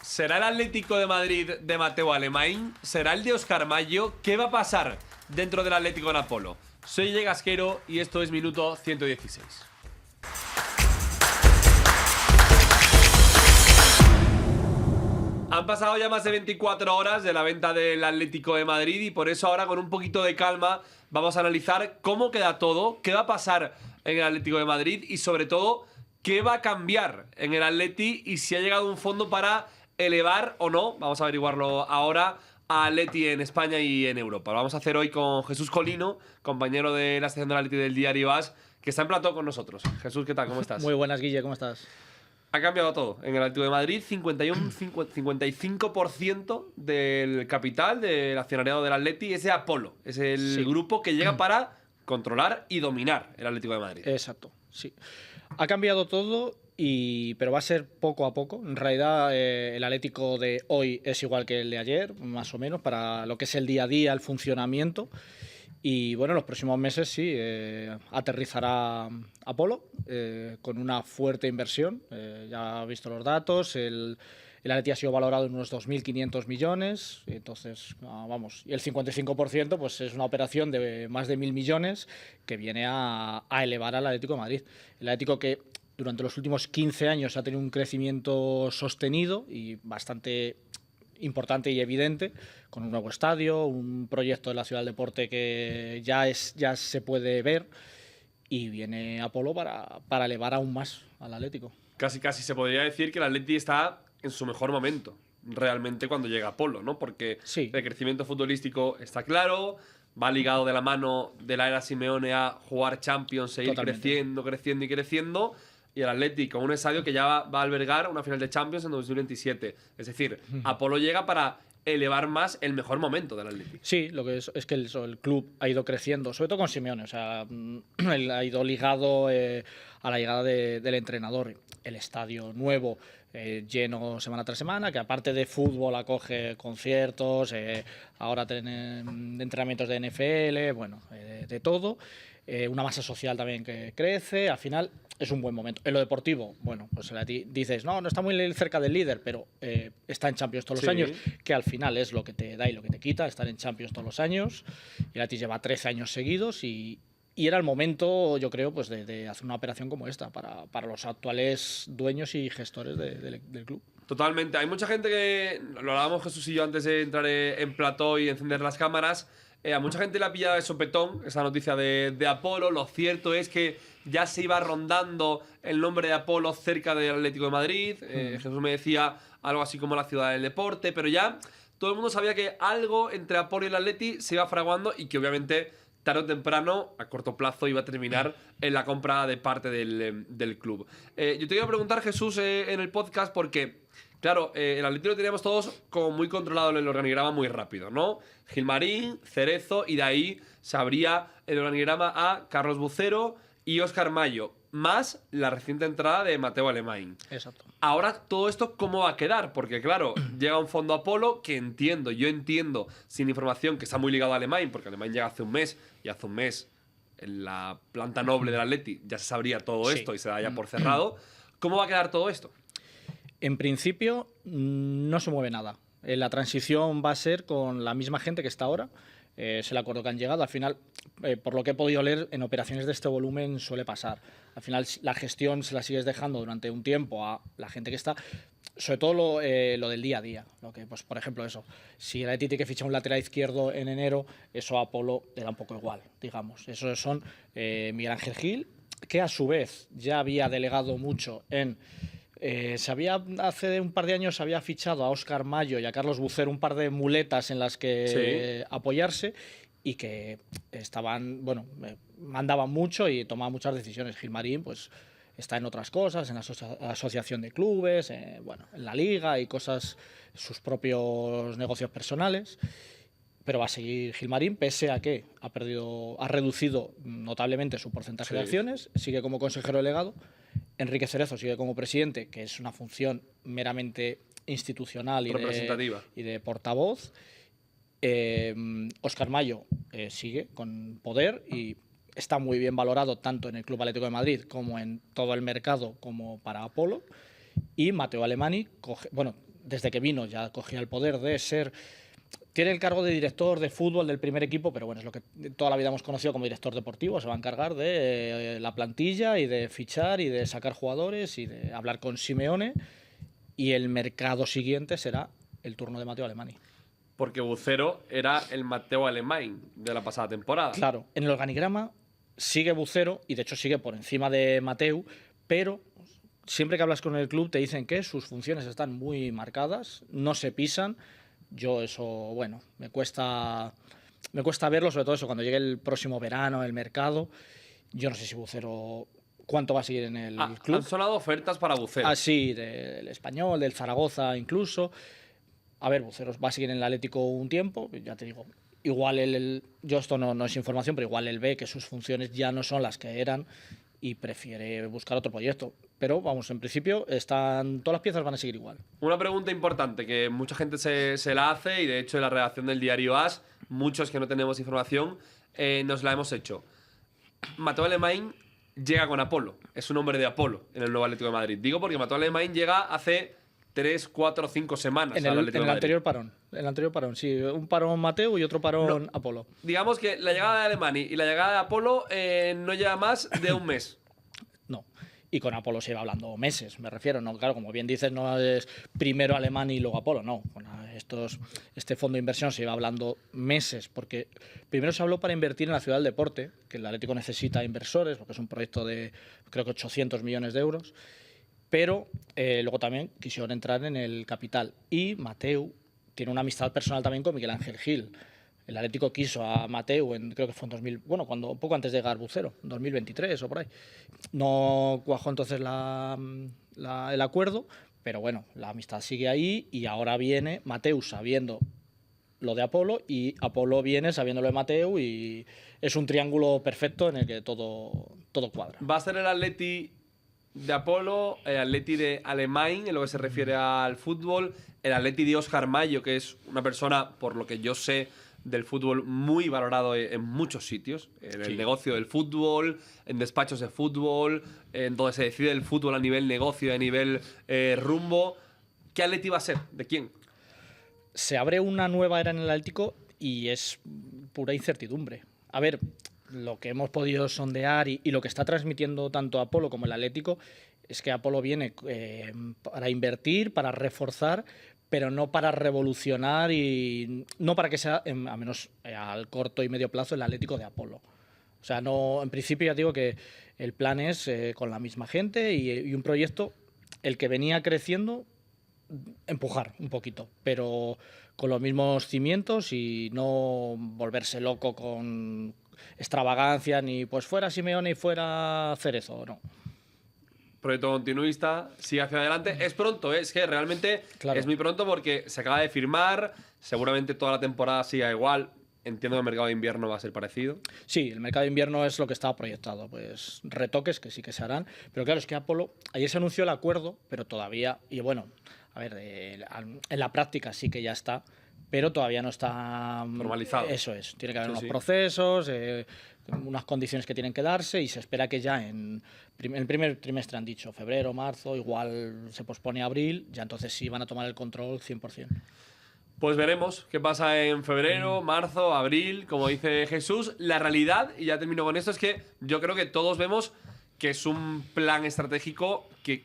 ¿Será el Atlético de Madrid de Mateu Alemany? ¿Será el de Óscar Mayo? ¿Qué va a pasar dentro del Atlético de Apolo? Soy Llegasquero y esto es Minuto 116. Han pasado ya más de 24 horas de la venta del Atlético de Madrid y por eso ahora con un poquito de calma vamos a analizar cómo queda todo, qué va a pasar en el Atlético de Madrid y sobre todo qué va a cambiar en el Atleti y si ha llegado un fondo para elevar o no, vamos a averiguarlo ahora, a Atleti en España y en Europa. Lo vamos a hacer hoy con Jesús Colino, compañero de la sección del Atleti del Diario AS, que está en plató con nosotros. Jesús, ¿qué tal? ¿Cómo estás? Muy buenas, Guille, ¿cómo estás? Ha cambiado todo. En el Atlético de Madrid, 55% del capital del accionariado del Atleti es de Apolo. Es el grupo que llega para controlar y dominar el Atlético de Madrid. Exacto, sí. Ha cambiado todo, pero va a ser poco a poco. En realidad, el Atlético de hoy es igual que el de ayer, más o menos, para lo que es el día a día, el funcionamiento. Y bueno, en los próximos meses sí, aterrizará Apolo con una fuerte inversión. Ya ha visto los datos, el Atleti ha sido valorado en unos 2.500 millones, entonces, vamos, y el 55% pues es una operación de más de 1.000 millones que viene a elevar al Atlético de Madrid. El Atlético que durante los últimos 15 años ha tenido un crecimiento sostenido y bastante importante y evidente, con un nuevo estadio, un proyecto de la Ciudad del Deporte que ya se puede ver, y viene Apolo para elevar aún más al Atlético. Casi se podría decir que el Atleti está en su mejor momento, realmente, cuando llega Apolo, ¿no? Porque sí, el crecimiento futbolístico está claro, va ligado de la mano de la era Simeone a jugar Champions, e ir creciendo. Y el Atlético, un estadio que ya va a albergar una final de Champions en 2027. Es decir, Apolo llega para elevar más el mejor momento del Atlético. Sí, lo que es que el club ha ido creciendo, sobre todo con Simeone. O sea, él ha ido ligado a la llegada del entrenador. El estadio nuevo, lleno semana tras semana, que aparte de fútbol acoge conciertos, ahora tienen entrenamientos de NFL, bueno, de todo. Una masa social también que crece. Al final es un buen momento. En lo deportivo, bueno, pues dices, no está muy cerca del líder, pero está en Champions todos los años, que al final es lo que te da y lo que te quita, estar en Champions todos los años. Y el Atleti lleva 13 años seguidos y era el momento, yo creo, pues de hacer una operación como esta para los actuales dueños y gestores del club. Totalmente. Hay mucha gente que, lo hablábamos Jesús y yo antes de entrar en plató y encender las cámaras, a mucha gente le ha pillado de sopetón esa noticia de Apolo. Lo cierto es que ya se iba rondando el nombre de Apolo cerca del Atlético de Madrid. Jesús me decía algo así como la Ciudad del Deporte, pero ya todo el mundo sabía que algo entre Apolo y el Atleti se iba fraguando y que obviamente tarde o temprano, a corto plazo, iba a terminar en la compra de parte del club. Yo te iba a preguntar, Jesús, en el podcast, porque claro, el Atlético lo teníamos todos como muy controlado en el organigrama muy rápido, ¿no? Gilmarín, Cerezo, y de ahí se abría el organigrama a Carlos Bucero y Óscar Mayo, más la reciente entrada de Mateu Alemany. Exacto. Ahora, todo esto, ¿cómo va a quedar? Porque, claro, llega un fondo Apolo que yo entiendo, sin información, que está muy ligado a Alemany, porque Alemany llega hace un mes, y hace un mes en la planta noble del Atleti ya se sabría todo esto y se da ya por cerrado. ¿Cómo va a quedar todo esto? En principio, no se mueve nada. La transición va a ser con la misma gente que está ahora. Es el acuerdo que han llegado. Al final, por lo que he podido leer, en operaciones de este volumen suele pasar. Al final, la gestión se la sigues dejando durante un tiempo a la gente que está. Sobre todo lo del día a día. Lo que, pues, por ejemplo, eso. Si el Atleti tiene que fichar un lateral izquierdo en enero, eso a Apolo le da un poco igual, digamos. Esos son Miguel Ángel Gil, que a su vez ya había delegado mucho en... hace un par de años se había fichado a Óscar Mayo y a Carlos Bucero, un par de muletas en las que apoyarse, y que mandaban mucho y tomaban muchas decisiones. Gilmarín, pues, está en otras cosas, en la asociación de clubes, en la liga y cosas, sus propios negocios personales. Pero va a seguir Gilmarín, pese a que ha reducido notablemente su porcentaje de acciones, sigue como consejero delegado. Enrique Cerezo sigue como presidente, que es una función meramente institucional y de portavoz. Óscar Mayo sigue con poder y está muy bien valorado tanto en el Club Atlético de Madrid como en todo el mercado como para Apolo. Y Mateu Alemany desde que vino ya cogía el poder de ser... Tiene el cargo de director de fútbol del primer equipo, pero bueno, es lo que toda la vida hemos conocido como director deportivo. Se va a encargar de la plantilla y de fichar y de sacar jugadores y de hablar con Simeone. Y el mercado siguiente será el turno de Matteo Alemany. Porque Bucero era el Matteo Alemany de la pasada temporada. Claro, en el organigrama sigue Bucero y de hecho sigue por encima de Mateu, pero siempre que hablas con el club te dicen que sus funciones están muy marcadas, no se pisan. Yo eso, bueno, me cuesta verlo, sobre todo eso, cuando llegue el próximo verano, el mercado. Yo no sé si Bucero, cuánto va a seguir en el club. Han sonado ofertas para Bucero. Ah, sí, del Español, del Zaragoza incluso. A ver, Bucero va a seguir en el Atlético un tiempo, ya te digo. Igual yo esto no es información, pero igual él ve que sus funciones ya no son las que eran y prefiere buscar otro proyecto. Pero vamos, en principio todas las piezas van a seguir igual. Una pregunta importante que mucha gente se la hace y de hecho en la redacción del diario AS, muchos que no tenemos información, nos la hemos hecho. Matteo Alemany llega con Apolo, es un hombre de Apolo en el nuevo Atlético de Madrid. Digo porque Matteo Alemany llega hace 3, 4, 5 semanas en el anterior parón. El anterior parón, sí. Un parón Mateu y otro parón Apolo. Digamos que la llegada de Alemany y la llegada de Apolo no lleva más de un mes. No. Y con Apolo se iba hablando meses, me refiero. No, claro, como bien dices, no es primero Alemany y luego Apolo, no. Con este fondo de inversión se iba hablando meses, porque primero se habló para invertir en la ciudad del deporte, que el Atlético necesita inversores, porque es un proyecto de, creo que 800 millones de euros. Pero luego también quisieron entrar en el capital. Y Mateu tiene una amistad personal también con Miguel Ángel Gil. El Atlético quiso a Mateu, creo que fue en 2000, bueno, poco antes de llegar Bucero, 2023 o por ahí. No cuajó entonces el acuerdo, pero bueno, la amistad sigue ahí y ahora viene Mateu sabiendo lo de Apolo y Apolo viene sabiendo lo de Mateu y es un triángulo perfecto en el que todo cuadra. Va a ser el Atleti de Apolo, el Atleti de Alemany en lo que se refiere al fútbol, el Atleti de Óscar Mayo, que es una persona, por lo que yo sé del fútbol, muy valorado en muchos sitios, en el negocio del fútbol, en despachos de fútbol, en donde se decide el fútbol a nivel negocio, a nivel rumbo. ¿Qué Atleti va a ser? ¿De quién? Se abre una nueva era en el Atlético y es pura incertidumbre. A ver, lo que hemos podido sondear y lo que está transmitiendo tanto Apolo como el Atlético es que Apolo viene para invertir, para reforzar, pero no para revolucionar y no para que sea, a menos al corto y medio plazo, el Atlético de Apolo. O sea, no, en principio ya digo que el plan es con la misma gente y un proyecto, el que venía creciendo, empujar un poquito, pero con los mismos cimientos y no volverse loco con extravagancia ni pues fuera Simeone y fuera Cerezo, no. Proyecto continuista, sigue hacia adelante. Es pronto, es que realmente es muy pronto porque se acaba de firmar, seguramente toda la temporada siga igual. Entiendo que el mercado de invierno va a ser parecido. Sí, el mercado de invierno es lo que estaba proyectado, pues retoques que sí que se harán, pero claro, es que Apolo, ayer se anunció el acuerdo, pero todavía, y bueno, a ver, en la práctica sí que ya está, pero todavía no está formalizado. Eso es, tiene que haber unos procesos, unas condiciones que tienen que darse y se espera que ya en el primer trimestre, han dicho, febrero, marzo, igual se pospone a abril, ya entonces sí van a tomar el control 100%. Pues veremos qué pasa en febrero, marzo, abril, como dice Jesús. La realidad, y ya termino con esto, es que yo creo que todos vemos que es un plan estratégico que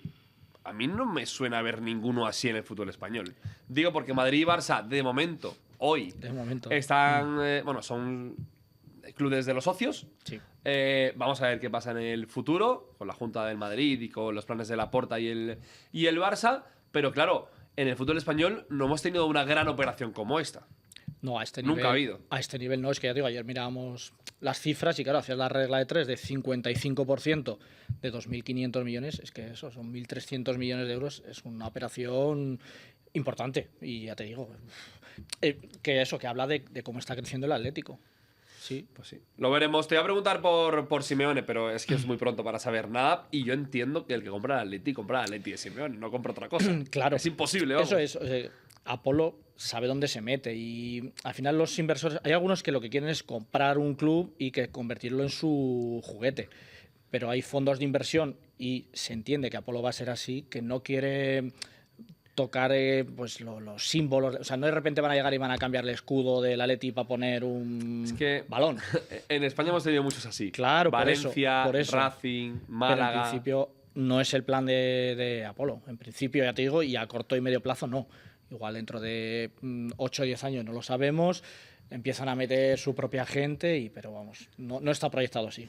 a mí no me suena ver ninguno así en el fútbol español. Digo porque Madrid y Barça, de momento, hoy, están, bueno, son clubes de los socios. Sí. Vamos a ver qué pasa en el futuro con la Junta del Madrid y con los planes de Laporta y el Barça. Pero claro, en el fútbol español no hemos tenido una gran operación como esta. No, a este nivel. Nunca ha habido. A este nivel no, es que ya digo, ayer mirábamos las cifras y claro, hacías la regla de 3 de 55% de 2.500 millones, es que eso, son 1.300 millones de euros, es una operación importante. Y ya te digo, que eso, que habla de cómo está creciendo el Atlético. Sí. Pues sí. Lo veremos. Te voy a preguntar por Simeone, pero es que es muy pronto para saber nada. Y yo entiendo que el que compra el Atleti de Simeone, no compra otra cosa. Claro. Es imposible, vamos. Eso es. O sea, Apolo sabe dónde se mete y al final los inversores, hay algunos que lo que quieren es comprar un club y que convertirlo en su juguete. Pero hay fondos de inversión y se entiende que Apolo va a ser así, que no quiere tocar pues los símbolos. O sea, no de repente van a llegar y van a cambiar el escudo del Atleti para poner un Es que balón. en España hemos tenido muchos así. Claro, Valencia, por eso. Racing, Pero en Málaga. principio no es el plan de Apolo. En principio, ya te digo, y a corto y medio plazo no. Igual dentro de 8 o 10 años no lo sabemos, empiezan a meter su propia gente, pero vamos, no está proyectado así.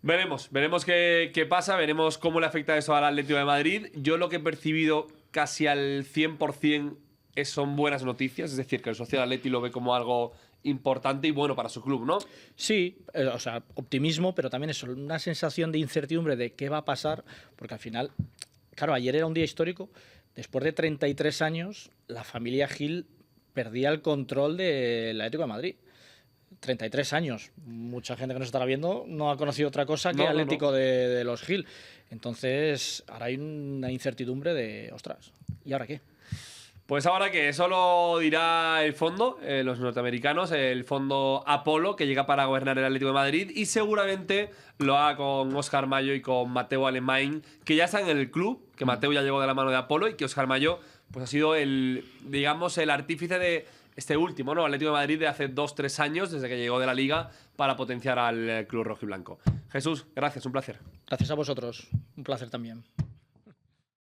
Veremos qué pasa, veremos cómo le afecta eso al Atlético de Madrid. Yo lo que he percibido casi al 100% son buenas noticias, es decir, que el socio del Atleti lo ve como algo importante y bueno para su club, ¿no? Sí, o sea, optimismo, pero también eso, una sensación de incertidumbre de qué va a pasar, porque al final, claro, ayer era un día histórico. Después de 33 años, la familia Gil perdía el control del Atlético de Madrid. 33 años. Mucha gente que nos estará viendo no ha conocido otra cosa que Atlético de los Gil. Entonces, ahora hay una incertidumbre de, ostras, ¿y ahora qué? Pues ahora que eso lo dirá el fondo, los norteamericanos, el fondo Apolo, que llega para gobernar el Atlético de Madrid, y seguramente lo haga con Óscar Mayo y con Mateu Alemany, que ya están en el club, que Mateu ya llegó de la mano de Apolo y que Óscar Mayo pues ha sido el artífice de este último, ¿no? Atlético de Madrid de hace 2-3 años, desde que llegó de la Liga, para potenciar al club rojiblanco. Jesús, gracias, un placer. Gracias a vosotros. Un placer también.